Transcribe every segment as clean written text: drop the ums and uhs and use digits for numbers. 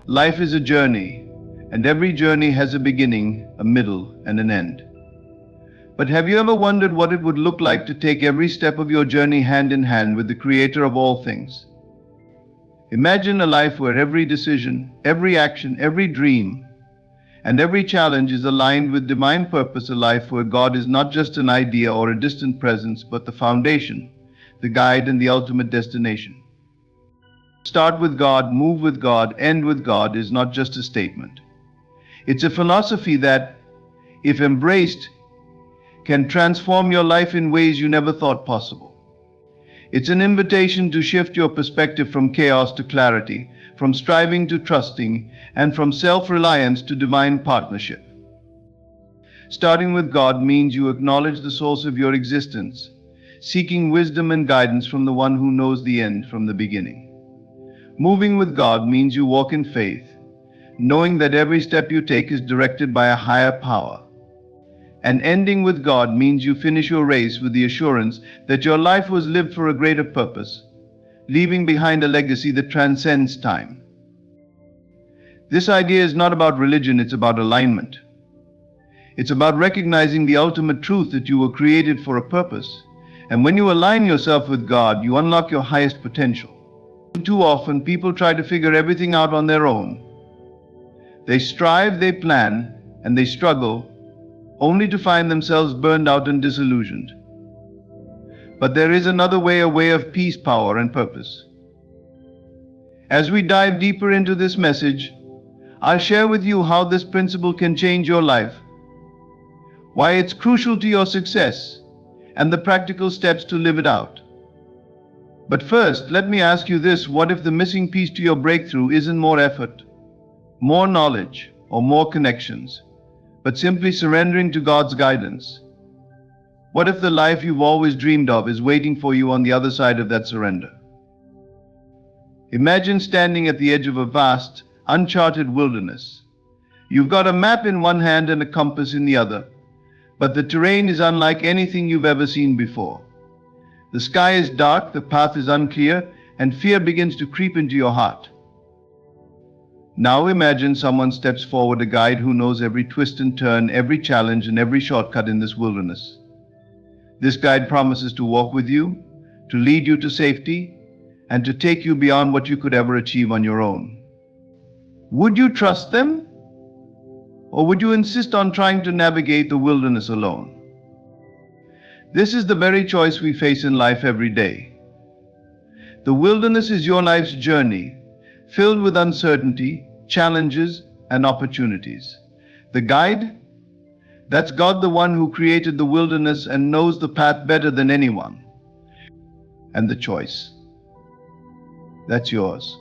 Life is a journey, and every journey has a beginning, a middle, and an end. But have you ever wondered what it would look like to take every step of your journey hand in hand with the Creator of all things? Imagine a life where every decision, every action, every dream, and every challenge is aligned with divine purpose, a life where God is not just an idea or a distant presence, but the foundation, the guide, and the ultimate destination. Start with God, move with God, end with God is not just a statement. It's a philosophy that, if embraced, can transform your life in ways you never thought possible. It's an invitation to shift your perspective from chaos to clarity, from striving to trusting, and from self-reliance to divine partnership. Starting with God means you acknowledge the source of your existence, seeking wisdom and guidance from the one who knows the end from the beginning. Moving with God means you walk in faith, knowing that every step you take is directed by a higher power. And ending with God means you finish your race with the assurance that your life was lived for a greater purpose, leaving behind a legacy that transcends time. This idea is not about religion, it's about alignment. It's about recognizing the ultimate truth that you were created for a purpose. And when you align yourself with God, you unlock your highest potential. Too often, people try to figure everything out on their own. They strive, they plan, and they struggle, only to find themselves burned out and disillusioned. But there is another way, a way of peace, power, and purpose. As we dive deeper into this message, I'll share with you how this principle can change your life, why it's crucial to your success, and the practical steps to live it out. But first, let me ask you this: what if the missing piece to your breakthrough isn't more effort, more knowledge, or more connections, but simply surrendering to God's guidance? What if the life you've always dreamed of is waiting for you on the other side of that surrender? Imagine standing at the edge of a vast, uncharted wilderness. You've got a map in one hand and a compass in the other, but the terrain is unlike anything you've ever seen before. The sky is dark, the path is unclear, and fear begins to creep into your heart. Now imagine someone steps forward, a guide who knows every twist and turn, every challenge, and every shortcut in this wilderness. This guide promises to walk with you, to lead you to safety, and to take you beyond what you could ever achieve on your own. Would you trust them? Or would you insist on trying to navigate the wilderness alone? This is the very choice we face in life every day. The wilderness is your life's journey, filled with uncertainty, challenges, and opportunities. The guide? That's God, the one who created the wilderness and knows the path better than anyone. And the choice? That's yours.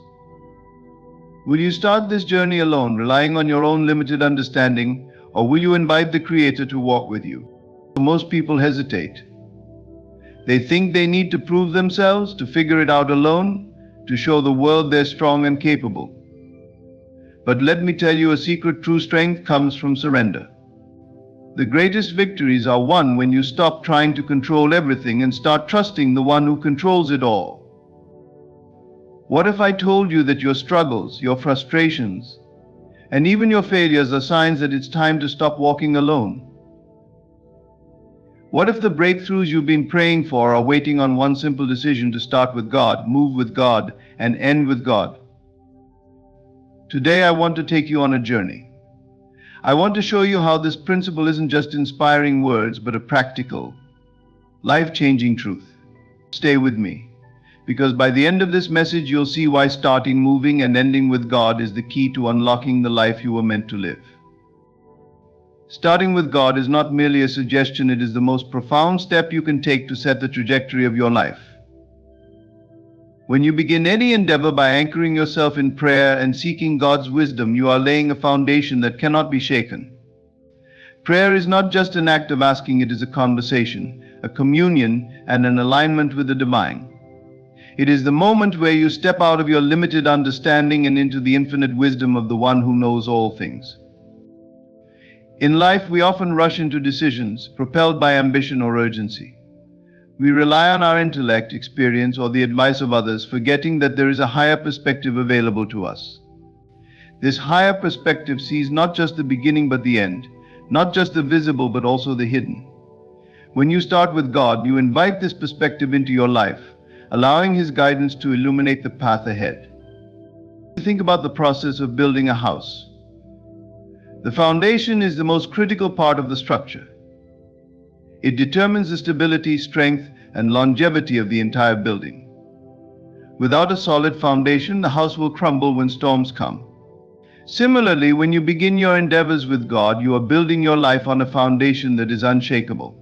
Will you start this journey alone, relying on your own limited understanding, or will you invite the Creator to walk with you? Most people hesitate. They think they need to prove themselves, to figure it out alone, to show the world they're strong and capable. But let me tell you a secret: true strength comes from surrender. The greatest victories are won when you stop trying to control everything and start trusting the one who controls it all. What if I told you that your struggles, your frustrations, and even your failures are signs that it's time to stop walking alone? What if the breakthroughs you've been praying for are waiting on one simple decision to start with God, move with God, and end with God? Today I want to take you on a journey. I want to show you how this principle isn't just inspiring words, but a practical, life-changing truth. Stay with me, because by the end of this message you'll see why starting, moving, and ending with God is the key to unlocking the life you were meant to live. Starting with God is not merely a suggestion, it is the most profound step you can take to set the trajectory of your life. When you begin any endeavor by anchoring yourself in prayer and seeking God's wisdom, you are laying a foundation that cannot be shaken. Prayer is not just an act of asking, it is a conversation, a communion, and an alignment with the divine. It is the moment where you step out of your limited understanding and into the infinite wisdom of the one who knows all things. In life, we often rush into decisions, propelled by ambition or urgency. We rely on our intellect, experience, or the advice of others, forgetting that there is a higher perspective available to us. This higher perspective sees not just the beginning but the end, not just the visible but also the hidden. When you start with God, you invite this perspective into your life, allowing His guidance to illuminate the path ahead. Think about the process of building a house. The foundation is the most critical part of the structure. It determines the stability, strength, and longevity of the entire building. Without a solid foundation, the house will crumble when storms come. Similarly, when you begin your endeavors with God, you are building your life on a foundation that is unshakable.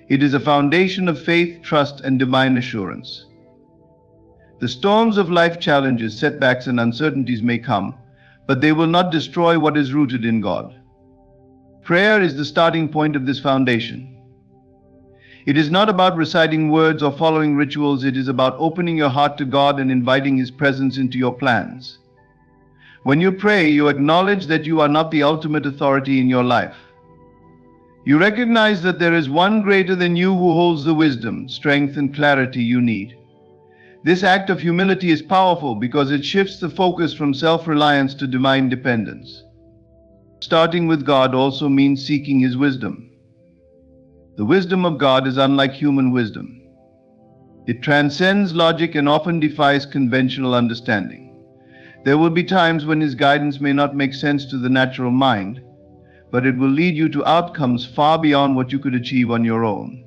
It is a foundation of faith, trust, and divine assurance. The storms of life challenges, setbacks, and uncertainties may come, but they will not destroy what is rooted in God. Prayer is the starting point of this foundation. It is not about reciting words or following rituals. It is about opening your heart to God and inviting His presence into your plans. When you pray, you acknowledge that you are not the ultimate authority in your life. You recognize that there is one greater than you who holds the wisdom, strength, and clarity you need. This act of humility is powerful because it shifts the focus from self-reliance to divine dependence. Starting with God also means seeking His wisdom. The wisdom of God is unlike human wisdom. It transcends logic and often defies conventional understanding. There will be times when His guidance may not make sense to the natural mind, but it will lead you to outcomes far beyond what you could achieve on your own.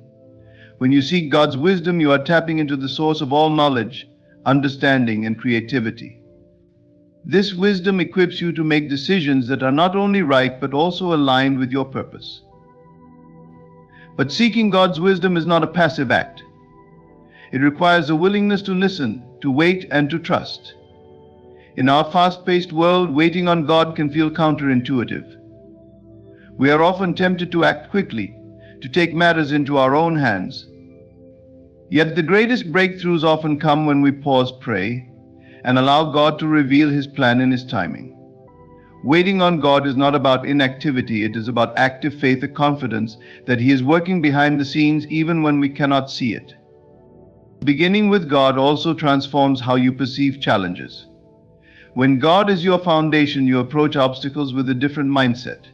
When you seek God's wisdom, you are tapping into the source of all knowledge, understanding, and creativity. This wisdom equips you to make decisions that are not only right but also aligned with your purpose. But seeking God's wisdom is not a passive act. It requires a willingness to listen, to wait, and to trust. In our fast-paced world, waiting on God can feel counterintuitive. We are often tempted to act quickly, to take matters into our own hands. Yet the greatest breakthroughs often come when we pause, pray, and allow God to reveal His plan in His timing. Waiting on God is not about inactivity, it is about active faith, a confidence that He is working behind the scenes even when we cannot see it. Beginning with God also transforms how you perceive challenges. When God is your foundation, you approach obstacles with a different mindset.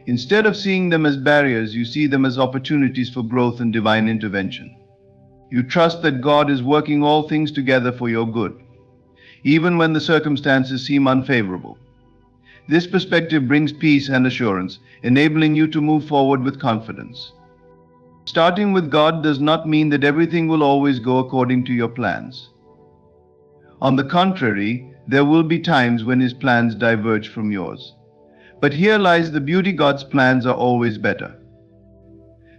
Instead of seeing them as barriers, you see them as opportunities for growth and divine intervention. You trust that God is working all things together for your good, even when the circumstances seem unfavorable. This perspective brings peace and assurance, enabling you to move forward with confidence. Starting with God does not mean that everything will always go according to your plans. On the contrary, there will be times when His plans diverge from yours. But here lies the beauty: God's plans are always better.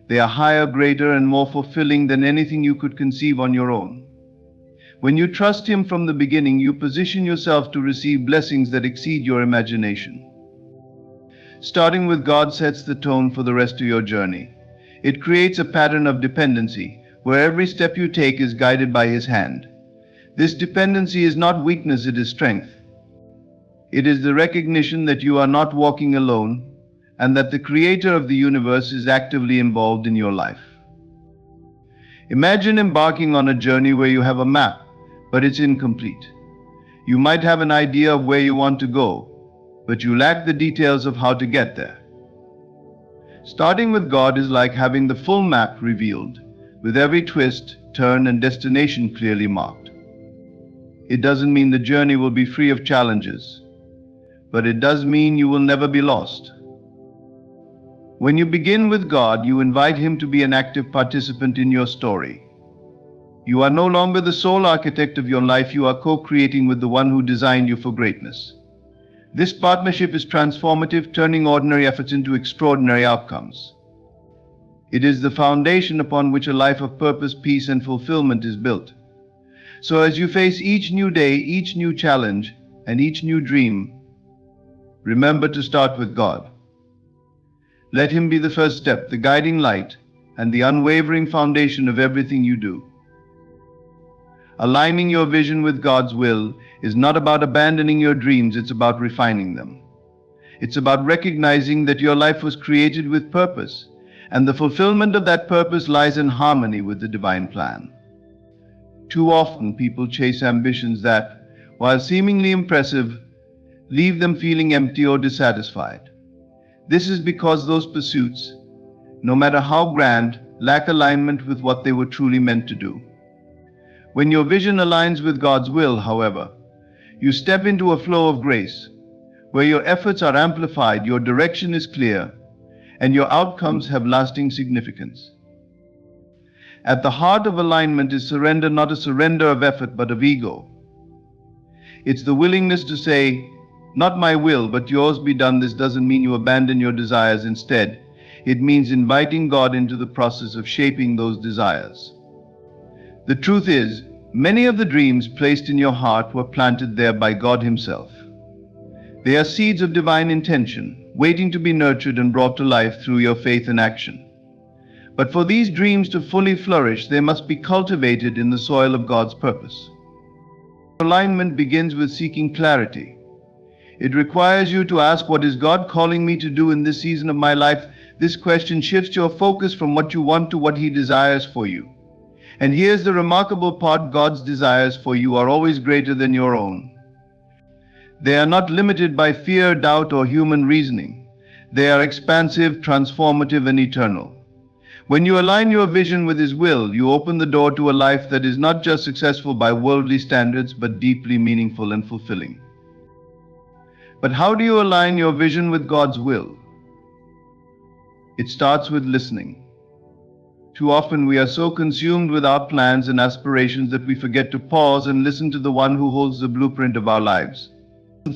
They are higher, greater, and more fulfilling than anything you could conceive on your own. When you trust Him from the beginning, you position yourself to receive blessings that exceed your imagination. Starting with God sets the tone for the rest of your journey. It creates a pattern of dependency, where every step you take is guided by His hand. This dependency is not weakness, it is strength. It is the recognition that you are not walking alone, and that the Creator of the universe is actively involved in your life. Imagine embarking on a journey where you have a map, but it's incomplete. You might have an idea of where you want to go, but you lack the details of how to get there. Starting with God is like having the full map revealed, with every twist, turn, and destination clearly marked. It doesn't mean the journey will be free of challenges, but it does mean you will never be lost. When you begin with God, you invite Him to be an active participant in your story. You are no longer the sole architect of your life, you are co-creating with the One who designed you for greatness. This partnership is transformative, turning ordinary efforts into extraordinary outcomes. It is the foundation upon which a life of purpose, peace, and fulfillment is built. So as you face each new day, each new challenge, and each new dream, remember to start with God. Let Him be the first step, the guiding light, and the unwavering foundation of everything you do. Aligning your vision with God's will is not about abandoning your dreams, it's about refining them. It's about recognizing that your life was created with purpose, and the fulfillment of that purpose lies in harmony with the divine plan. Too often people chase ambitions that, while seemingly impressive, leave them feeling empty or dissatisfied. This is because those pursuits, no matter how grand, lack alignment with what they were truly meant to do. When your vision aligns with God's will, however, you step into a flow of grace, where your efforts are amplified, your direction is clear, and your outcomes have lasting significance. At the heart of alignment is surrender, not a surrender of effort but of ego. It's the willingness to say, "Not my will, but yours be done." This doesn't mean you abandon your desires. Instead, it means inviting God into the process of shaping those desires. The truth is, many of the dreams placed in your heart were planted there by God Himself. They are seeds of divine intention, waiting to be nurtured and brought to life through your faith and action. But for these dreams to fully flourish, they must be cultivated in the soil of God's purpose. Alignment begins with seeking clarity. It requires you to ask, what is God calling me to do in this season of my life? This question shifts your focus from what you want to what He desires for you. And here's the remarkable part: God's desires for you are always greater than your own. They are not limited by fear, doubt, or human reasoning. They are expansive, transformative, and eternal. When you align your vision with His will, you open the door to a life that is not just successful by worldly standards, but deeply meaningful and fulfilling. But how do you align your vision with God's will? It starts with listening. Too often we are so consumed with our plans and aspirations that we forget to pause and listen to the one who holds the blueprint of our lives.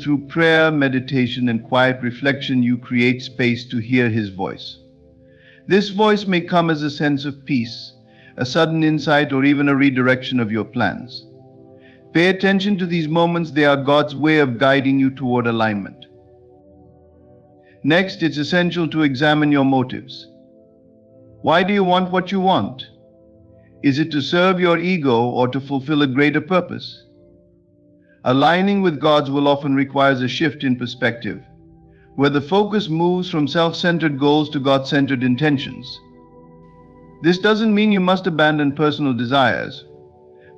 Through prayer, meditation, and quiet reflection, you create space to hear His voice. This voice may come as a sense of peace, a sudden insight, or even a redirection of your plans. Pay attention to these moments. They are God's way of guiding you toward alignment. Next, it's essential to examine your motives. Why do you want what you want? Is it to serve your ego or to fulfill a greater purpose? Aligning with God's will often requires a shift in perspective, where the focus moves from self-centered goals to God-centered intentions. This doesn't mean you must abandon personal desires,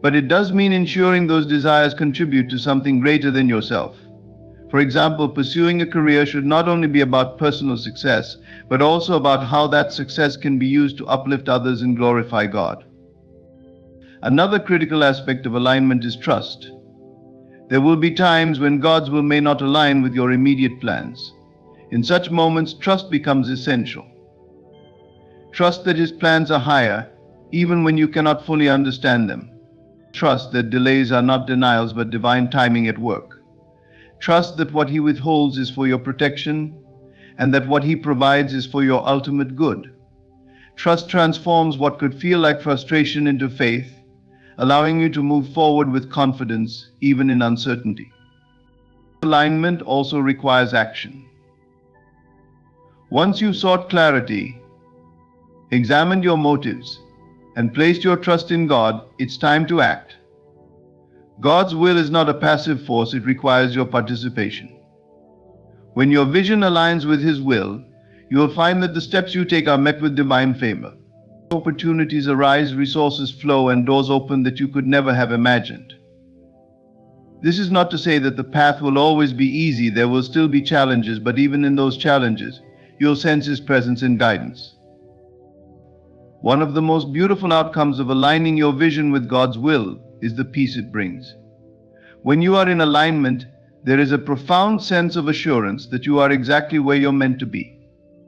but it does mean ensuring those desires contribute to something greater than yourself. For example, pursuing a career should not only be about personal success, but also about how that success can be used to uplift others and glorify God. Another critical aspect of alignment is trust. There will be times when God's will may not align with your immediate plans. In such moments, trust becomes essential. Trust that His plans are higher, even when you cannot fully understand them. Trust that delays are not denials but divine timing at work. Trust that what He withholds is for your protection, and that what He provides is for your ultimate good. Trust transforms what could feel like frustration into faith, allowing you to move forward with confidence, even in uncertainty. Alignment also requires action. Once you've sought clarity, examined your motives, and placed your trust in God, it's time to act. God's will is not a passive force, it requires your participation. When your vision aligns with His will, you will find that the steps you take are met with divine favor. Opportunities arise, resources flow, and doors open that you could never have imagined. This is not to say that the path will always be easy. There will still be challenges, but even in those challenges, you'll sense His presence and guidance. One of the most beautiful outcomes of aligning your vision with God's will is the peace it brings. When you are in alignment, there is a profound sense of assurance that you are exactly where you're meant to be.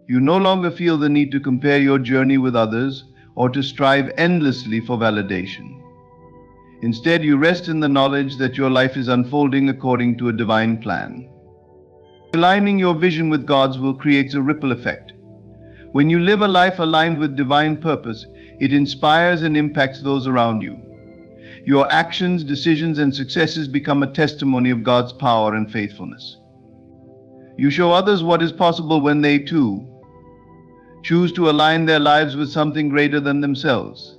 You no longer feel the need to compare your journey with others or to strive endlessly for validation. Instead, you rest in the knowledge that your life is unfolding according to a divine plan. Aligning your vision with God's will creates a ripple effect. When you live a life aligned with divine purpose, it inspires and impacts those around you. Your actions, decisions, and successes become a testimony of God's power and faithfulness. You show others what is possible when they too choose to align their lives with something greater than themselves.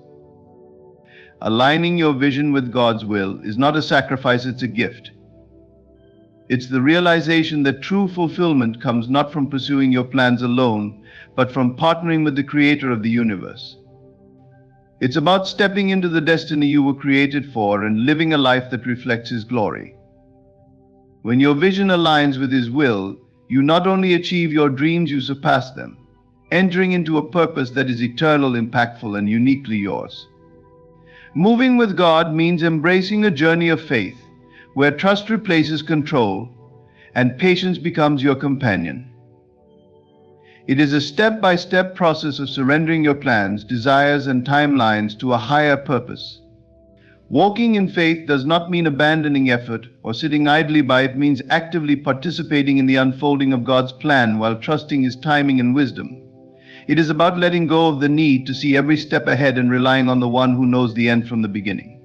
Aligning your vision with God's will is not a sacrifice, it's a gift. It's the realization that true fulfillment comes not from pursuing your plans alone, but from partnering with the Creator of the universe. It's about stepping into the destiny you were created for and living a life that reflects His glory. When your vision aligns with His will, you not only achieve your dreams, you surpass them, entering into a purpose that is eternal, impactful, and uniquely yours. Moving with God means embracing a journey of faith, where trust replaces control and patience becomes your companion. It is a step-by-step process of surrendering your plans, desires, and timelines to a higher purpose. Walking in faith does not mean abandoning effort or sitting idly by. It means actively participating in the unfolding of God's plan while trusting His timing and wisdom. It is about letting go of the need to see every step ahead and relying on the one who knows the end from the beginning.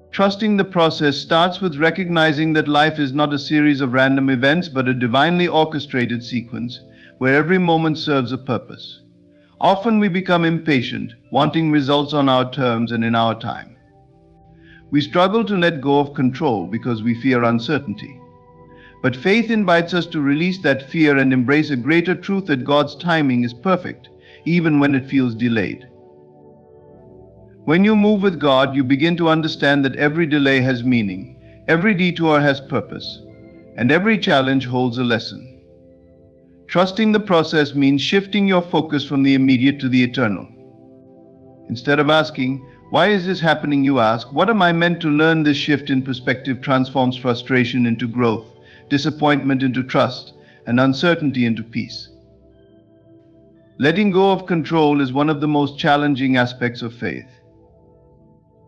Trusting the process starts with recognizing that life is not a series of random events but a divinely orchestrated sequence where every moment serves a purpose. Often we become impatient, wanting results on our terms and in our time. We struggle to let go of control because we fear uncertainty. But faith invites us to release that fear and embrace a greater truth that God's timing is perfect, even when it feels delayed. When you move with God, you begin to understand that every delay has meaning, every detour has purpose, and every challenge holds a lesson. Trusting the process means shifting your focus from the immediate to the eternal. Instead of asking, "Why is this happening?" you ask, "What am I meant to learn?" This shift in perspective transforms frustration into growth, disappointment into trust, and uncertainty into peace. Letting go of control is one of the most challenging aspects of faith.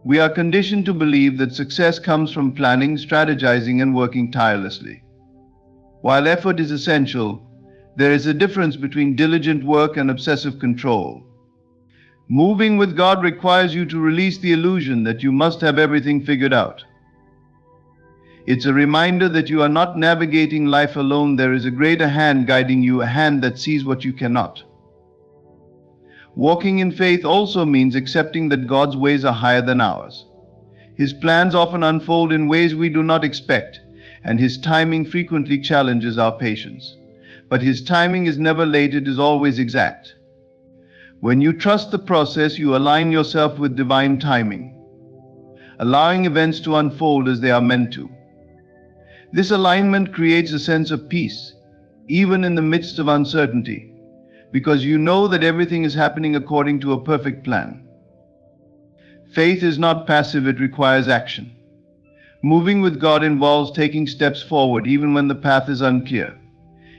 We are conditioned to believe that success comes from planning, strategizing, and working tirelessly. While effort is essential, there is a difference between diligent work and obsessive control. Moving with God requires you to release the illusion that you must have everything figured out. It's a reminder that you are not navigating life alone. There is a greater hand guiding you, a hand that sees what you cannot. Walking in faith also means accepting that God's ways are higher than ours. His plans often unfold in ways we do not expect, and His timing frequently challenges our patience. But His timing is never late, it is always exact. When you trust the process, you align yourself with divine timing, allowing events to unfold as they are meant to. This alignment creates a sense of peace, even in the midst of uncertainty, because you know that everything is happening according to a perfect plan. Faith is not passive, it requires action. Moving with God involves taking steps forward even when the path is unclear.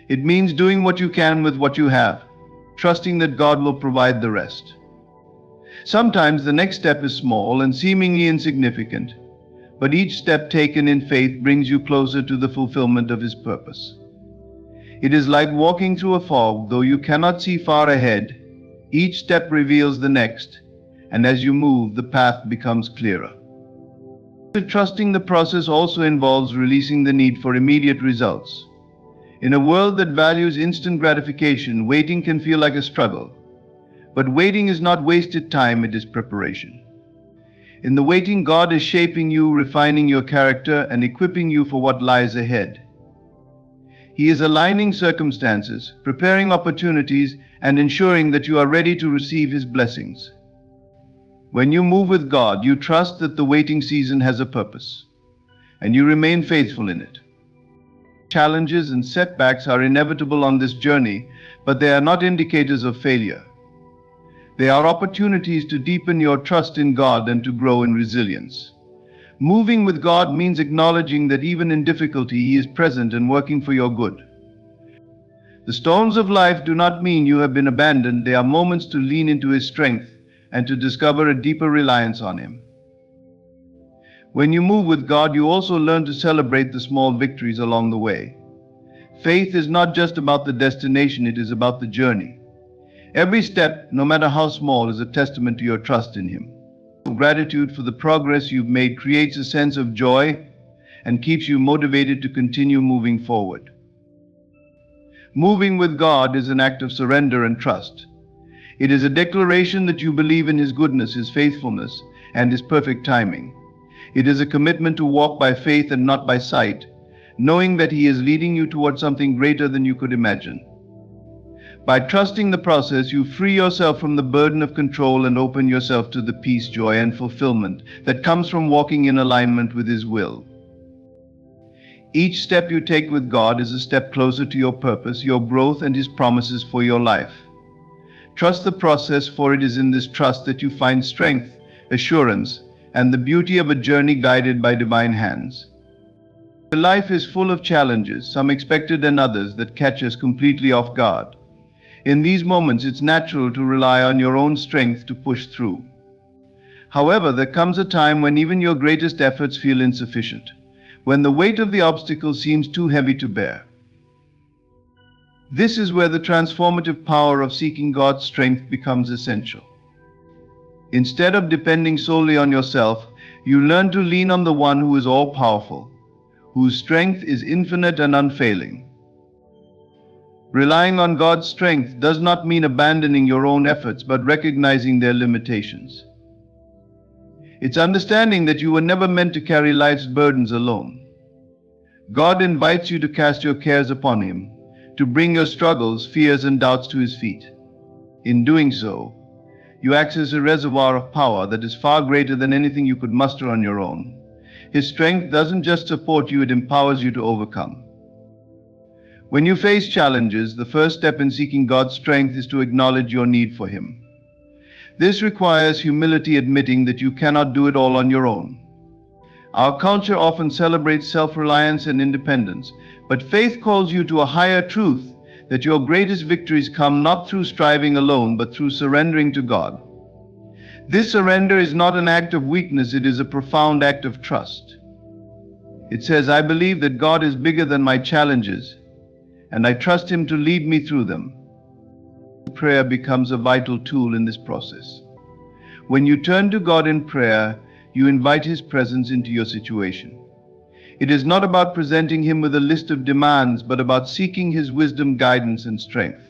It means doing what you can with what you have, trusting that God will provide the rest. Sometimes the next step is small and seemingly insignificant, but each step taken in faith brings you closer to the fulfillment of His purpose. It is like walking through a fog. Though you cannot see far ahead, each step reveals the next, and as you move, the path becomes clearer. Trusting the process also involves releasing the need for immediate results. In a world that values instant gratification, waiting can feel like a struggle. But waiting is not wasted time, it is preparation. In the waiting, God is shaping you, refining your character, and equipping you for what lies ahead. He is aligning circumstances, preparing opportunities, and ensuring that you are ready to receive His blessings. When you move with God, you trust that the waiting season has a purpose, and you remain faithful in it. Challenges and setbacks are inevitable on this journey, but they are not indicators of failure. They are opportunities to deepen your trust in God and to grow in resilience. Moving with God means acknowledging that even in difficulty, He is present and working for your good. The storms of life do not mean you have been abandoned. They are moments to lean into His strength and to discover a deeper reliance on Him. When you move with God, you also learn to celebrate the small victories along the way. Faith is not just about the destination, it is about the journey. Every step, no matter how small, is a testament to your trust in Him. Gratitude for the progress you've made creates a sense of joy and keeps you motivated to continue moving forward. Moving with God is an act of surrender and trust. It is a declaration that you believe in His goodness, His faithfulness, and His perfect timing. It is a commitment to walk by faith and not by sight, knowing that He is leading you towards something greater than you could imagine. By trusting the process, you free yourself from the burden of control and open yourself to the peace, joy, and fulfillment that comes from walking in alignment with His will. Each step you take with God is a step closer to your purpose, your growth, and His promises for your life. Trust the process, for it is in this trust that you find strength, assurance, and the beauty of a journey guided by divine hands. Life is full of challenges, some expected and others that catch us completely off guard. In these moments, it's natural to rely on your own strength to push through. However, there comes a time when even your greatest efforts feel insufficient, when the weight of the obstacle seems too heavy to bear. This is where the transformative power of seeking God's strength becomes essential. Instead of depending solely on yourself, you learn to lean on the one who is all-powerful, whose strength is infinite and unfailing. Relying on God's strength does not mean abandoning your own efforts, but recognizing their limitations. It's understanding that you were never meant to carry life's burdens alone. God invites you to cast your cares upon Him, to bring your struggles, fears, and doubts to His feet. In doing so, you access a reservoir of power that is far greater than anything you could muster on your own. His strength doesn't just support you, it empowers you to overcome. When you face challenges, the first step in seeking God's strength is to acknowledge your need for Him. This requires humility, admitting that you cannot do it all on your own. Our culture often celebrates self-reliance and independence, but faith calls you to a higher truth, that your greatest victories come not through striving alone, but through surrendering to God. This surrender is not an act of weakness, it is a profound act of trust. It says, I believe that God is bigger than my challenges, and I trust Him to lead me through them. Prayer becomes a vital tool in this process. When you turn to God in prayer, you invite His presence into your situation. It is not about presenting Him with a list of demands, but about seeking His wisdom, guidance, and strength.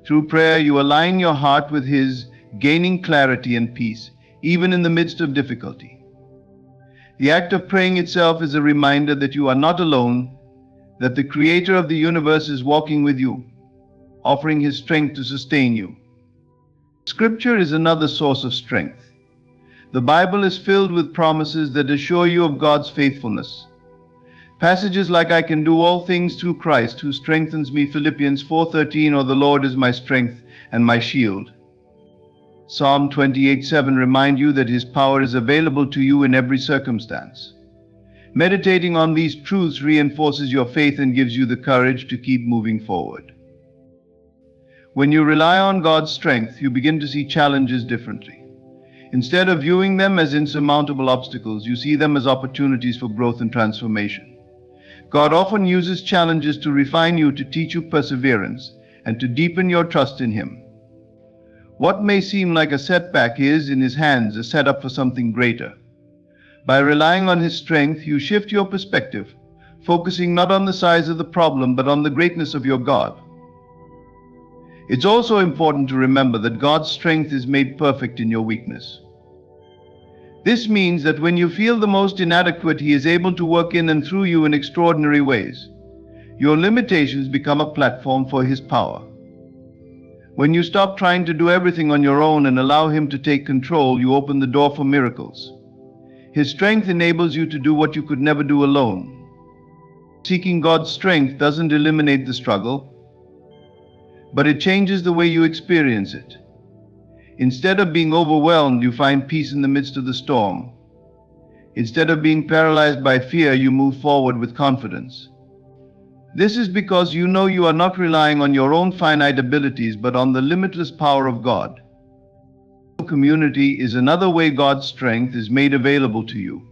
Through prayer, you align your heart with His, gaining clarity and peace, even in the midst of difficulty. The act of praying itself is a reminder that you are not alone, that the Creator of the universe is walking with you, offering His strength to sustain you. Scripture is another source of strength. The Bible is filled with promises that assure you of God's faithfulness. Passages like, I can do all things through Christ who strengthens me, Philippians 4:13, or the Lord is my strength and my shield. Psalm 28:7 remind you that His power is available to you in every circumstance. Meditating on these truths reinforces your faith and gives you the courage to keep moving forward. When you rely on God's strength, you begin to see challenges differently. Instead of viewing them as insurmountable obstacles, you see them as opportunities for growth and transformation. God often uses challenges to refine you, to teach you perseverance, and to deepen your trust in Him. What may seem like a setback is, in His hands, a setup for something greater. By relying on His strength, you shift your perspective, focusing not on the size of the problem, but on the greatness of your God. It's also important to remember that God's strength is made perfect in your weakness. This means that when you feel the most inadequate, He is able to work in and through you in extraordinary ways. Your limitations become a platform for His power. When you stop trying to do everything on your own and allow Him to take control, you open the door for miracles. His strength enables you to do what you could never do alone. Seeking God's strength doesn't eliminate the struggle, but it changes the way you experience it. Instead of being overwhelmed, you find peace in the midst of the storm. Instead of being paralyzed by fear, you move forward with confidence. This is because you know you are not relying on your own finite abilities, but on the limitless power of God. Community is another way God's strength is made available to you.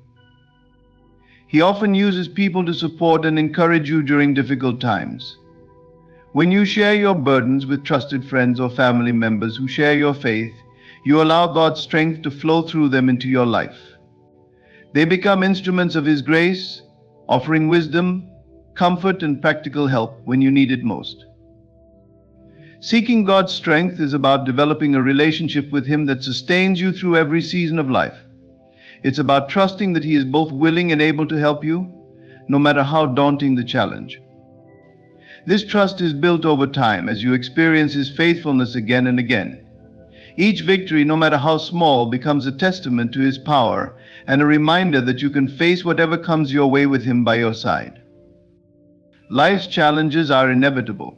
He often uses people to support and encourage you during difficult times. When you share your burdens with trusted friends or family members who share your faith, you allow God's strength to flow through them into your life. They become instruments of His grace, offering wisdom, comfort, and practical help when you need it most. Seeking God's strength is about developing a relationship with Him that sustains you through every season of life. It's about trusting that He is both willing and able to help you, no matter how daunting the challenge. This trust is built over time as you experience His faithfulness again and again. Each victory, no matter how small, becomes a testament to His power and a reminder that you can face whatever comes your way with Him by your side. Life's challenges are inevitable,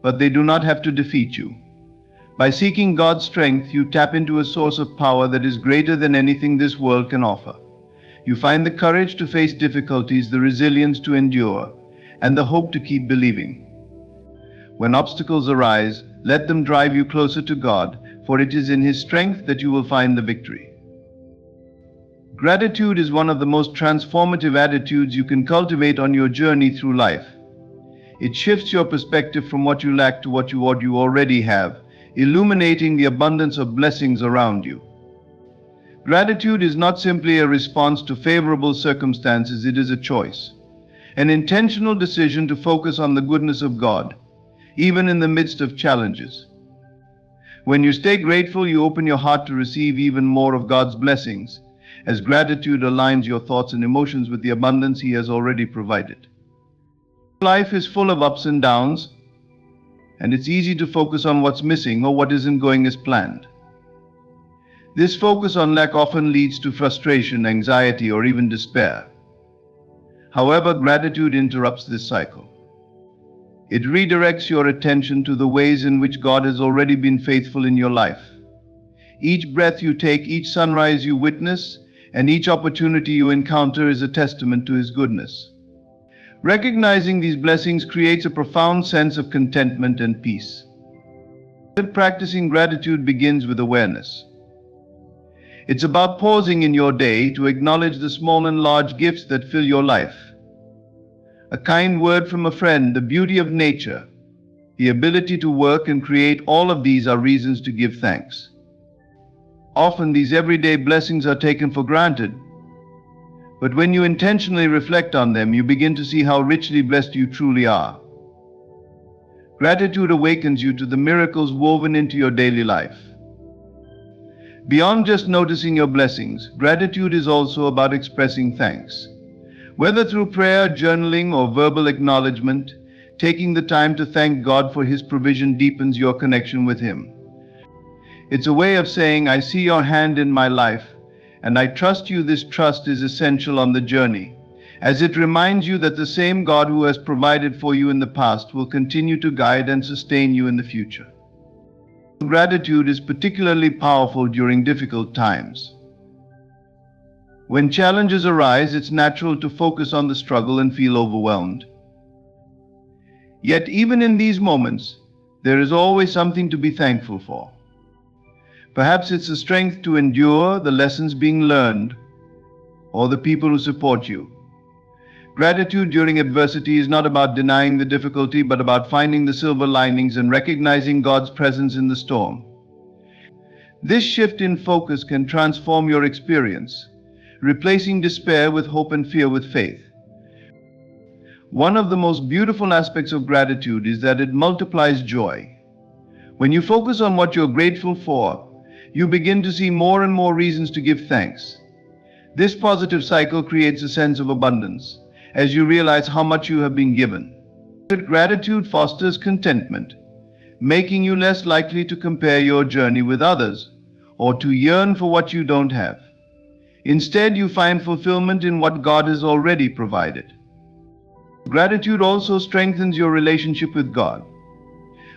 but they do not have to defeat you. By seeking God's strength, you tap into a source of power that is greater than anything this world can offer. You find the courage to face difficulties, the resilience to endure, and the hope to keep believing. When obstacles arise, let them drive you closer to God, for it is in His strength that you will find the victory. Gratitude is one of the most transformative attitudes you can cultivate on your journey through life. It shifts your perspective from what you lack to what you already have, illuminating the abundance of blessings around you. Gratitude is not simply a response to favorable circumstances, it is a choice, an intentional decision to focus on the goodness of God, even in the midst of challenges. When you stay grateful, you open your heart to receive even more of God's blessings, as gratitude aligns your thoughts and emotions with the abundance He has already provided. Life is full of ups and downs, and it's easy to focus on what's missing or what isn't going as planned. This focus on lack often leads to frustration, anxiety, or even despair. However, gratitude interrupts this cycle. It redirects your attention to the ways in which God has already been faithful in your life. Each breath you take, each sunrise you witness, and each opportunity you encounter is a testament to His goodness. Recognizing these blessings creates a profound sense of contentment and peace. Practicing gratitude begins with awareness. It's about pausing in your day to acknowledge the small and large gifts that fill your life. A kind word from a friend, the beauty of nature, the ability to work and create, all of these are reasons to give thanks. Often these everyday blessings are taken for granted, but when you intentionally reflect on them, you begin to see how richly blessed you truly are. Gratitude awakens you to the miracles woven into your daily life. Beyond just noticing your blessings, gratitude is also about expressing thanks. Whether through prayer, journaling, or verbal acknowledgement, taking the time to thank God for His provision deepens your connection with Him. It's a way of saying, I see your hand in my life, and I trust you. This trust is essential on the journey, as it reminds you that the same God who has provided for you in the past will continue to guide and sustain you in the future. Gratitude is particularly powerful during difficult times. When challenges arise, it's natural to focus on the struggle and feel overwhelmed. Yet even in these moments, there is always something to be thankful for. Perhaps it's the strength to endure, the lessons being learned, or the people who support you. Gratitude during adversity is not about denying the difficulty, but about finding the silver linings and recognizing God's presence in the storm. This shift in focus can transform your experience, replacing despair with hope and fear with faith. One of the most beautiful aspects of gratitude is that it multiplies joy. When you focus on what you're grateful for, you begin to see more and more reasons to give thanks. This positive cycle creates a sense of abundance, as you realize how much you have been given. Gratitude fosters contentment, making you less likely to compare your journey with others or to yearn for what you don't have. Instead, you find fulfillment in what God has already provided. Gratitude also strengthens your relationship with God.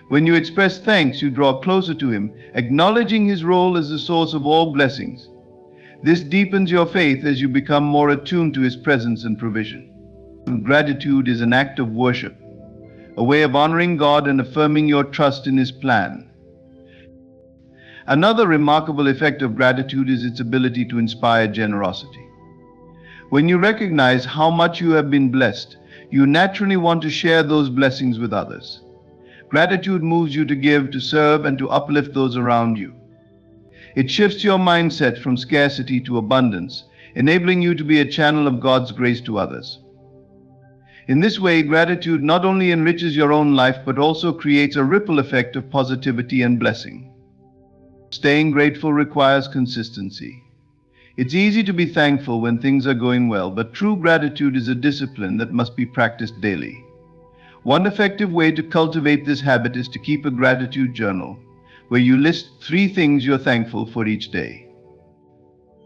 When you express thanks, you draw closer to Him, acknowledging His role as the source of all blessings. This deepens your faith as you become more attuned to His presence and provision. Gratitude is an act of worship, a way of honoring God and affirming your trust in His plan. Another remarkable effect of gratitude is its ability to inspire generosity. When you recognize how much you have been blessed, you naturally want to share those blessings with others. Gratitude moves you to give, to serve, and to uplift those around you. It shifts your mindset from scarcity to abundance, enabling you to be a channel of God's grace to others. In this way, gratitude not only enriches your own life, but also creates a ripple effect of positivity and blessing. Staying grateful requires consistency. It's easy to be thankful when things are going well, but true gratitude is a discipline that must be practiced daily. One effective way to cultivate this habit is to keep a gratitude journal, where you list 3 things you're thankful for each day.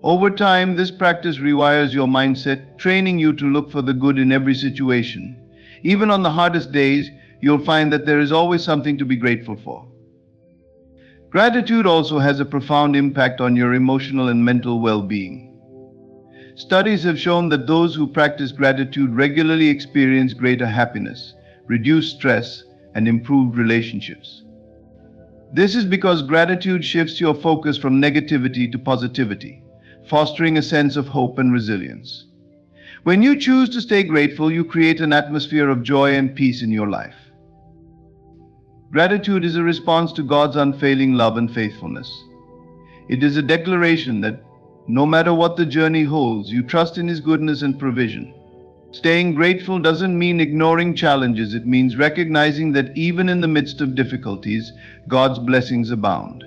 Over time, this practice rewires your mindset, training you to look for the good in every situation, Even on the hardest days, you'll find that there is always something to be grateful for. Gratitude also has a profound impact on your emotional and mental well-being. Studies have shown that those who practice gratitude regularly experience greater happiness, reduced stress, and improved relationships. This is because gratitude shifts your focus from negativity to positivity, fostering a sense of hope and resilience. When you choose to stay grateful, you create an atmosphere of joy and peace in your life. Gratitude is a response to God's unfailing love and faithfulness. It is a declaration that no matter what the journey holds, you trust in His goodness and provision. Staying grateful doesn't mean ignoring challenges. It means recognizing that even in the midst of difficulties, God's blessings abound.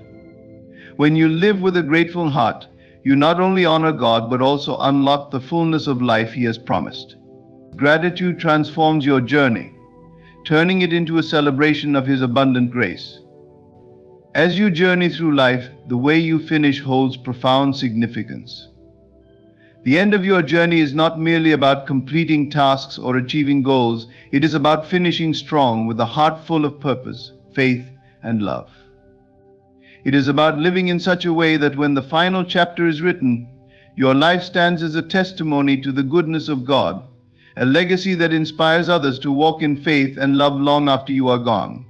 When you live with a grateful heart, you not only honor God but also unlock the fullness of life He has promised. Gratitude transforms your journey, turning it into a celebration of His abundant grace. As you journey through life, the way you finish holds profound significance. The end of your journey is not merely about completing tasks or achieving goals. It is about finishing strong with a heart full of purpose, faith, and love. It is about living in such a way that when the final chapter is written, your life stands as a testimony to the goodness of God, a legacy that inspires others to walk in faith and love long after you are gone.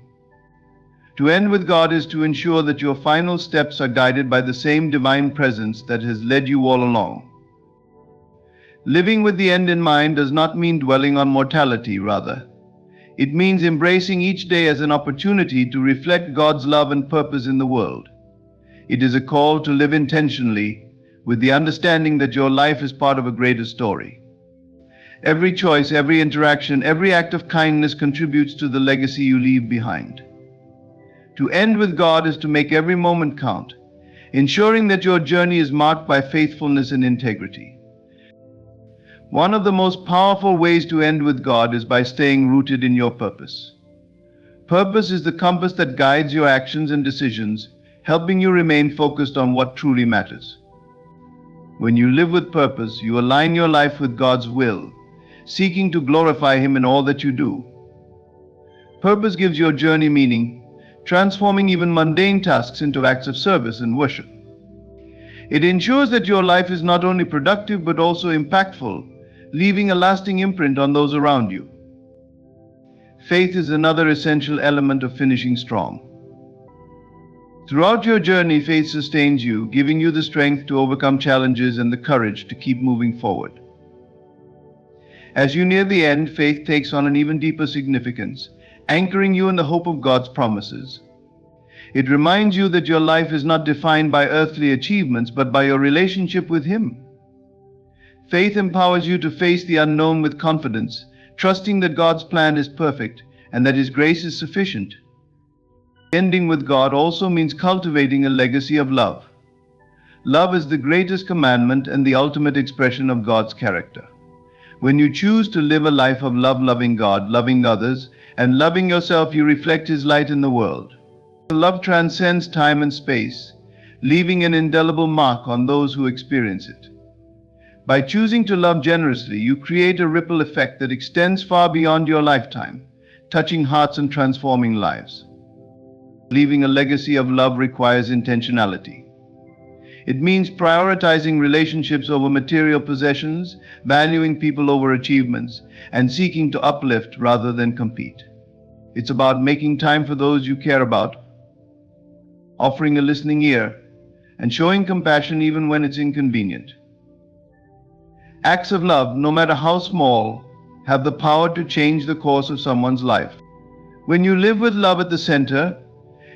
To end with God is to ensure that your final steps are guided by the same divine presence that has led you all along. Living with the end in mind does not mean dwelling on mortality, rather. It means embracing each day as an opportunity to reflect God's love and purpose in the world. It is a call to live intentionally, with the understanding that your life is part of a greater story. Every choice, every interaction, every act of kindness contributes to the legacy you leave behind. To end with God is to make every moment count, ensuring that your journey is marked by faithfulness and integrity. One of the most powerful ways to end with God is by staying rooted in your purpose. Purpose is the compass that guides your actions and decisions, helping you remain focused on what truly matters. When you live with purpose, you align your life with God's will, seeking to glorify Him in all that you do. Purpose gives your journey meaning, transforming even mundane tasks into acts of service and worship. It ensures that your life is not only productive but also impactful, leaving a lasting imprint on those around you. Faith is another essential element of finishing strong. Throughout your journey, faith sustains you, giving you the strength to overcome challenges and the courage to keep moving forward. As you near the end, faith takes on an even deeper significance, anchoring you in the hope of God's promises. It reminds you that your life is not defined by earthly achievements, but by your relationship with Him. Faith empowers you to face the unknown with confidence, trusting that God's plan is perfect and that His grace is sufficient. Ending with God also means cultivating a legacy of love. Love is the greatest commandment and the ultimate expression of God's character. When you choose to live a life of love, loving God, loving others, and loving yourself, you reflect His light in the world. Love transcends time and space, leaving an indelible mark on those who experience it. By choosing to love generously, you create a ripple effect that extends far beyond your lifetime, touching hearts and transforming lives. Leaving a legacy of love requires intentionality. It means prioritizing relationships over material possessions, valuing people over achievements, and seeking to uplift rather than compete. It's about making time for those you care about, offering a listening ear, and showing compassion even when it's inconvenient. Acts of love, no matter how small, have the power to change the course of someone's life. When you live with love at the center,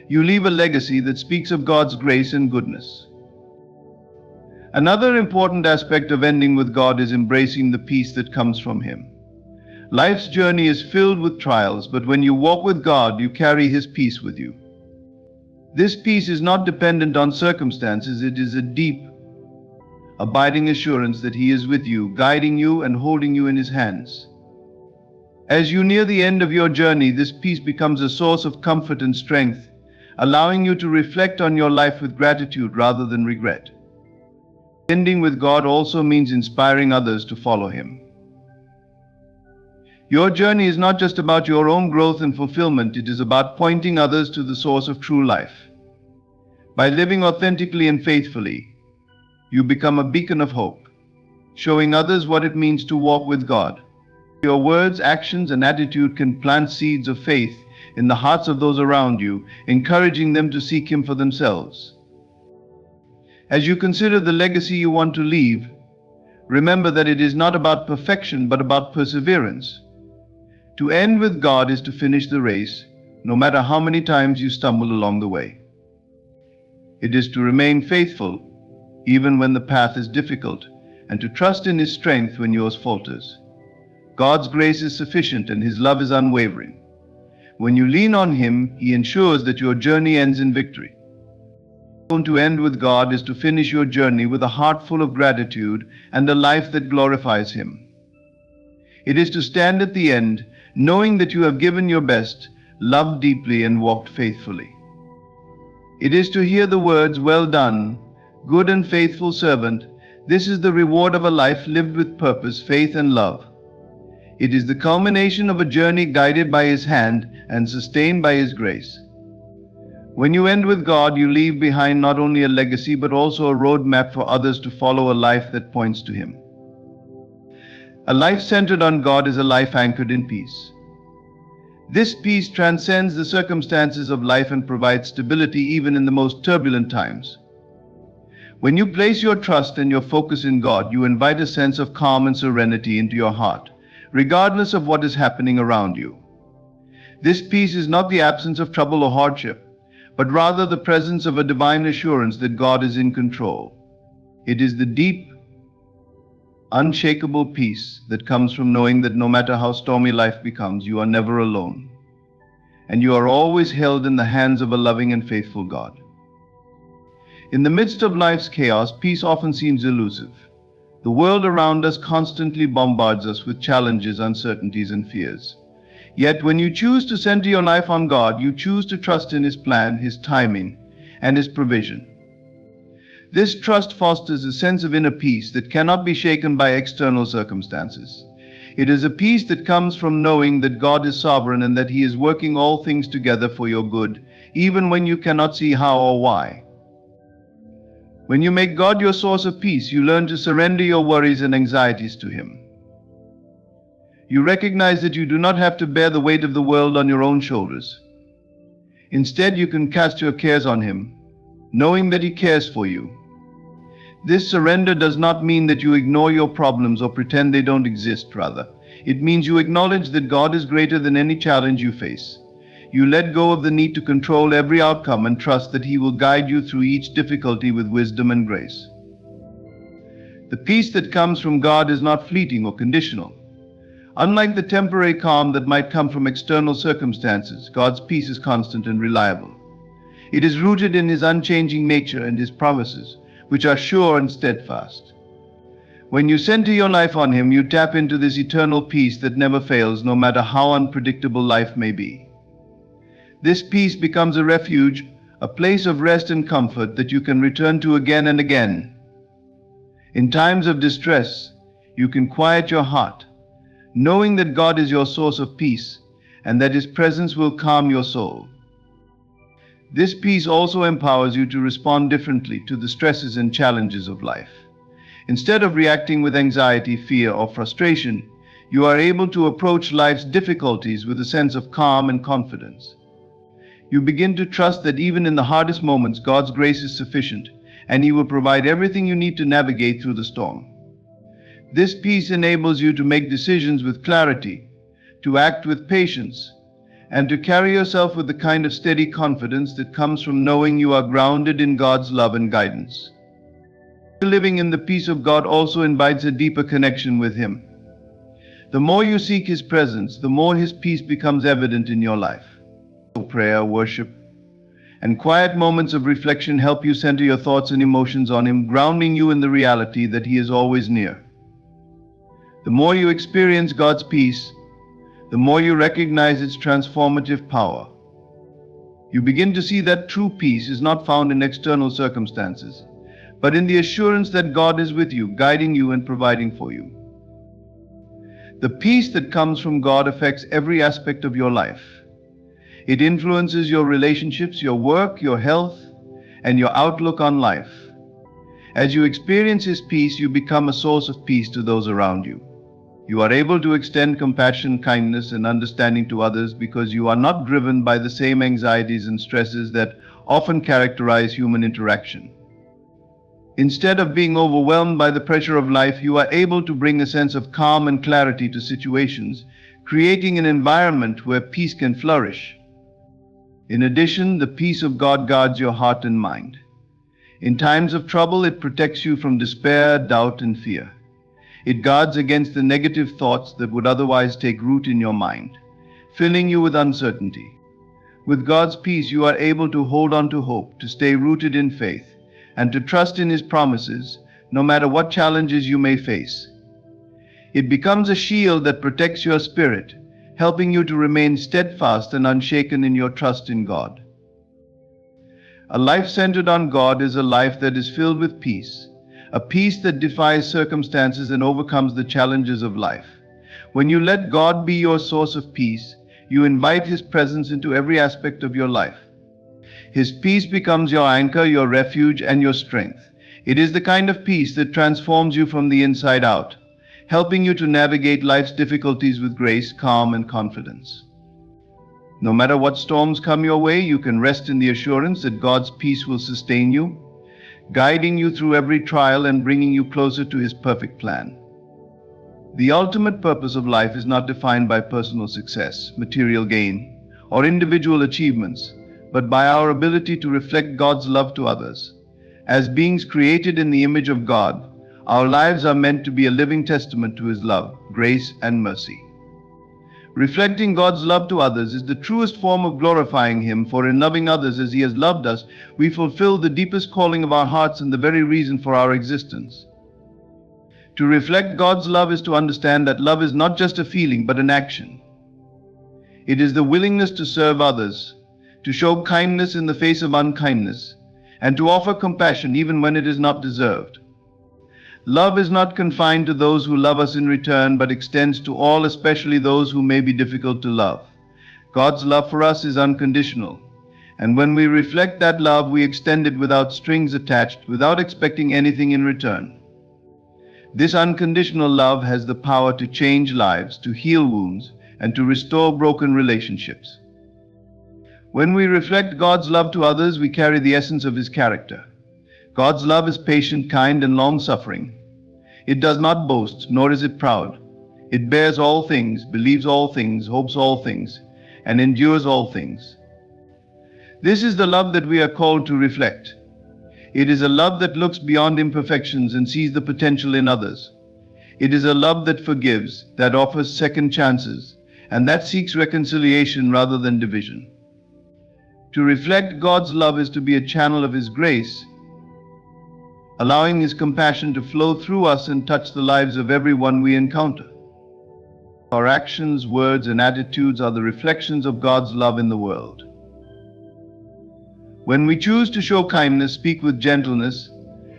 you leave a legacy that speaks of God's grace and goodness. Another important aspect of ending with God is embracing the peace that comes from Him. Life's journey is filled with trials, but when you walk with God, you carry His peace with you. This peace is not dependent on circumstances. It is a deep, abiding assurance that He is with you, guiding you and holding you in His hands. As you near the end of your journey, this peace becomes a source of comfort and strength, allowing you to reflect on your life with gratitude rather than regret. Ending with God also means inspiring others to follow Him. Your journey is not just about your own growth and fulfillment, it is about pointing others to the source of true life. By living authentically and faithfully, you become a beacon of hope, showing others what it means to walk with God. Your words, actions, and attitude can plant seeds of faith in the hearts of those around you, encouraging them to seek Him for themselves. As you consider the legacy you want to leave, remember that it is not about perfection but about perseverance. To end with God is to finish the race, no matter how many times you stumble along the way. It is to remain faithful even when the path is difficult, and to trust in His strength when yours falters. God's grace is sufficient and His love is unwavering. When you lean on Him, He ensures that your journey ends in victory. To end with God is to finish your journey with a heart full of gratitude and a life that glorifies Him. It is to stand at the end, knowing that you have given your best, loved deeply, and walked faithfully. It is to hear the words, "Well done, good and faithful servant." This is the reward of a life lived with purpose, faith, and love. It is the culmination of a journey guided by His hand and sustained by His grace. When you end with God, you leave behind not only a legacy but also a roadmap for others to follow, a life that points to Him. A life centered on God is a life anchored in peace. This peace transcends the circumstances of life and provides stability even in the most turbulent times. When you place your trust and your focus in God, you invite a sense of calm and serenity into your heart, regardless of what is happening around you. This peace is not the absence of trouble or hardship, but rather the presence of a divine assurance that God is in control. It is the deep, unshakable peace that comes from knowing that no matter how stormy life becomes, you are never alone, and you are always held in the hands of a loving and faithful God. In the midst of life's chaos, peace often seems elusive. The world around us constantly bombards us with challenges, uncertainties, and fears. Yet when you choose to center your life on God, you choose to trust in His plan, His timing, and His provision. This trust fosters a sense of inner peace that cannot be shaken by external circumstances. It is a peace that comes from knowing that God is sovereign and that He is working all things together for your good, even when you cannot see how or why. When you make God your source of peace, you learn to surrender your worries and anxieties to Him. You recognize that you do not have to bear the weight of the world on your own shoulders. Instead, you can cast your cares on Him, knowing that He cares for you. This surrender does not mean that you ignore your problems or pretend they don't exist. Rather, it means you acknowledge that God is greater than any challenge you face. You let go of the need to control every outcome and trust that He will guide you through each difficulty with wisdom and grace. The peace that comes from God is not fleeting or conditional. Unlike the temporary calm that might come from external circumstances, God's peace is constant and reliable. It is rooted in His unchanging nature and His promises, which are sure and steadfast. When you center your life on Him, you tap into this eternal peace that never fails, no matter how unpredictable life may be. This peace becomes a refuge, a place of rest and comfort that you can return to again and again. In times of distress, you can quiet your heart, knowing that God is your source of peace and that His presence will calm your soul. This peace also empowers you to respond differently to the stresses and challenges of life. Instead of reacting with anxiety, fear, or frustration, you are able to approach life's difficulties with a sense of calm and confidence. You begin to trust that even in the hardest moments, God's grace is sufficient, and He will provide everything you need to navigate through the storm. This peace enables you to make decisions with clarity, to act with patience, and to carry yourself with the kind of steady confidence that comes from knowing you are grounded in God's love and guidance. Living in the peace of God also invites a deeper connection with Him. The more you seek His presence, the more His peace becomes evident in your life. Prayer, worship, and quiet moments of reflection help you center your thoughts and emotions on Him, grounding you in the reality that He is always near. The more you experience God's peace, the more you recognize its transformative power. You begin to see that true peace is not found in external circumstances, but in the assurance that God is with you, guiding you and providing for you. The peace that comes from God affects every aspect of your life. It influences your relationships, your work, your health, and your outlook on life. As you experience His peace, you become a source of peace to those around you. You are able to extend compassion, kindness, and understanding to others because you are not driven by the same anxieties and stresses that often characterize human interaction. Instead of being overwhelmed by the pressure of life, you are able to bring a sense of calm and clarity to situations, creating an environment where peace can flourish. In addition, the peace of God guards your heart and mind. In times of trouble, it protects you from despair, doubt, and fear. It guards against the negative thoughts that would otherwise take root in your mind, filling you with uncertainty. With God's peace, you are able to hold on to hope, to stay rooted in faith, and to trust in His promises, no matter what challenges you may face. It becomes a shield that protects your spirit, helping you to remain steadfast and unshaken in your trust in God. A life centered on God is a life that is filled with peace, a peace that defies circumstances and overcomes the challenges of life. When you let God be your source of peace, you invite His presence into every aspect of your life. His peace becomes your anchor, your refuge, and your strength. It is the kind of peace that transforms you from the inside out, helping you to navigate life's difficulties with grace, calm, and confidence. No matter what storms come your way, you can rest in the assurance that God's peace will sustain you, guiding you through every trial and bringing you closer to His perfect plan. The ultimate purpose of life is not defined by personal success, material gain, or individual achievements, but by our ability to reflect God's love to others. As beings created in the image of God, our lives are meant to be a living testament to His love, grace, and mercy. Reflecting God's love to others is the truest form of glorifying Him, for in loving others as He has loved us, we fulfill the deepest calling of our hearts and the very reason for our existence. To reflect God's love is to understand that love is not just a feeling but an action. It is the willingness to serve others, to show kindness in the face of unkindness, and to offer compassion even when it is not deserved. Love is not confined to those who love us in return, but extends to all, especially those who may be difficult to love. God's love for us is unconditional, and when we reflect that love, we extend it without strings attached, without expecting anything in return. This unconditional love has the power to change lives, to heal wounds, and to restore broken relationships. When we reflect God's love to others, we carry the essence of His character. God's love is patient, kind, and long-suffering. It does not boast, nor is it proud. It bears all things, believes all things, hopes all things, and endures all things. This is the love that we are called to reflect. It is a love that looks beyond imperfections and sees the potential in others. It is a love that forgives, that offers second chances, and that seeks reconciliation rather than division. To reflect God's love is to be a channel of His grace, allowing His compassion to flow through us and touch the lives of everyone we encounter. Our actions, words, and attitudes are the reflections of God's love in the world. When we choose to show kindness, speak with gentleness,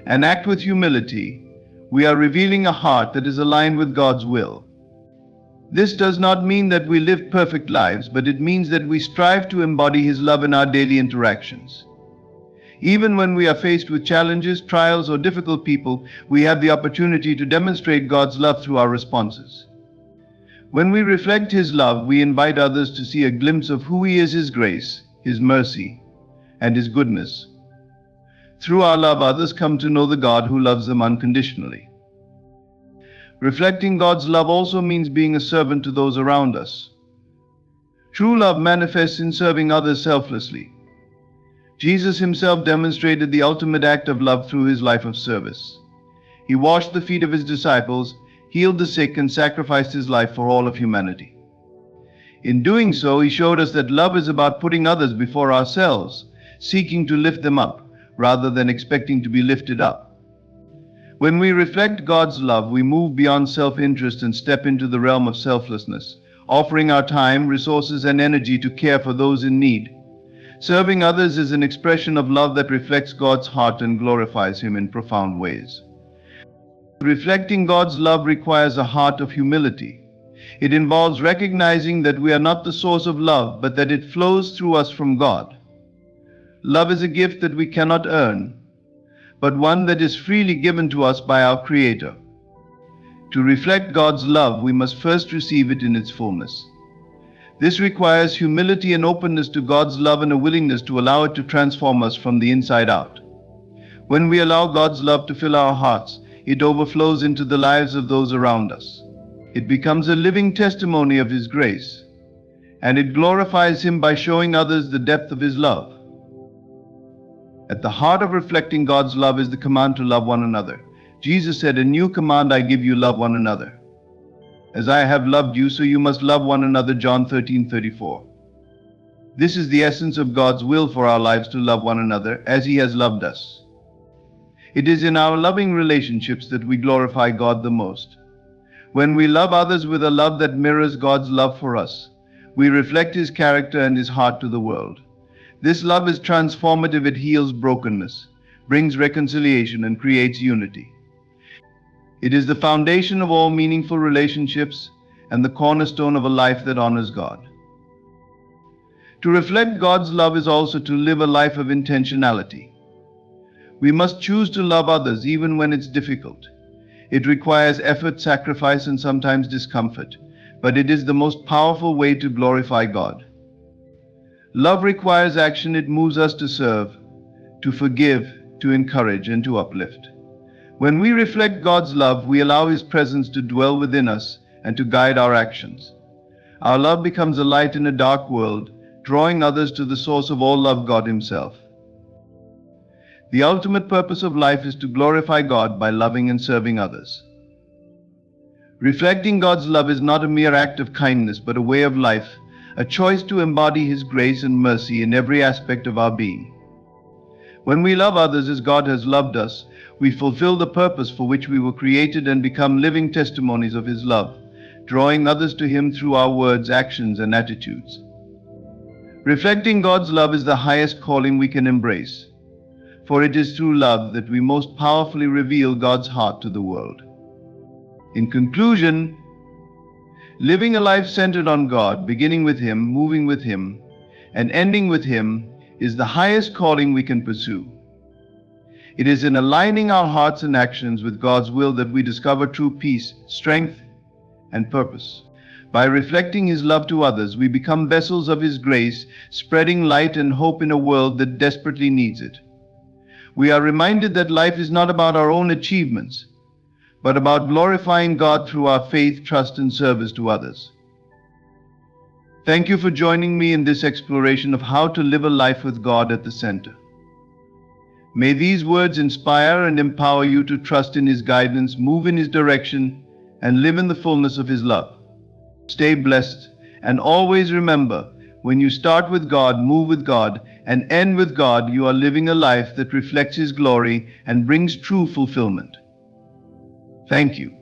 and act with humility, we are revealing a heart that is aligned with God's will. This does not mean that we live perfect lives, but it means that we strive to embody His love in our daily interactions. Even when we are faced with challenges, trials, or difficult people, we have the opportunity to demonstrate God's love through our responses. When we reflect His love, we invite others to see a glimpse of who He is, His grace, His mercy, and His goodness. Through our love, others come to know the God who loves them unconditionally. Reflecting God's love also means being a servant to those around us. True love manifests in serving others selflessly. Jesus Himself demonstrated the ultimate act of love through His life of service. He washed the feet of His disciples, healed the sick, and sacrificed His life for all of humanity. In doing so, He showed us that love is about putting others before ourselves, seeking to lift them up, rather than expecting to be lifted up. When we reflect God's love, we move beyond self-interest and step into the realm of selflessness, offering our time, resources, and energy to care for those in need. Serving others is an expression of love that reflects God's heart and glorifies Him in profound ways. Reflecting God's love requires a heart of humility. It involves recognizing that we are not the source of love, but that it flows through us from God. Love is a gift that we cannot earn, but one that is freely given to us by our Creator. To reflect God's love, we must first receive it in its fullness. This requires humility and openness to God's love and a willingness to allow it to transform us from the inside out. When we allow God's love to fill our hearts, it overflows into the lives of those around us. It becomes a living testimony of His grace, and it glorifies Him by showing others the depth of His love. At the heart of reflecting God's love is the command to love one another. Jesus said, "A new command I give you, love one another. As I have loved you, so you must love one another." John 13:34. This is the essence of God's will for our lives, to love one another as He has loved us. It is in our loving relationships that we glorify God the most. When we love others with a love that mirrors God's love for us, we reflect His character and His heart to the world. This love is transformative. It heals brokenness, brings reconciliation, and creates unity. It is the foundation of all meaningful relationships and the cornerstone of a life that honors God. To reflect God's love is also to live a life of intentionality. We must choose to love others even when it's difficult. It requires effort, sacrifice, and sometimes discomfort, but it is the most powerful way to glorify God. Love requires action. It moves us to serve, to forgive, to encourage, and to uplift. When we reflect God's love, we allow His presence to dwell within us and to guide our actions. Our love becomes a light in a dark world, drawing others to the source of all love, God Himself. The ultimate purpose of life is to glorify God by loving and serving others. Reflecting God's love is not a mere act of kindness, but a way of life, a choice to embody His grace and mercy in every aspect of our being. When we love others as God has loved us, we fulfill the purpose for which we were created and become living testimonies of His love, drawing others to Him through our words, actions, and attitudes. Reflecting God's love is the highest calling we can embrace, for it is through love that we most powerfully reveal God's heart to the world. In conclusion, living a life centered on God, beginning with Him, moving with Him, and ending with Him, is the highest calling we can pursue. It is in aligning our hearts and actions with God's will that we discover true peace, strength, and purpose. By reflecting His love to others, we become vessels of His grace, spreading light and hope in a world that desperately needs it. We are reminded that life is not about our own achievements, but about glorifying God through our faith, trust, and service to others. Thank you for joining me in this exploration of how to live a life with God at the center. May these words inspire and empower you to trust in His guidance, move in His direction, and live in the fullness of His love. Stay blessed, and always remember, when you start with God, move with God, and end with God, you are living a life that reflects His glory and brings true fulfillment. Thank you.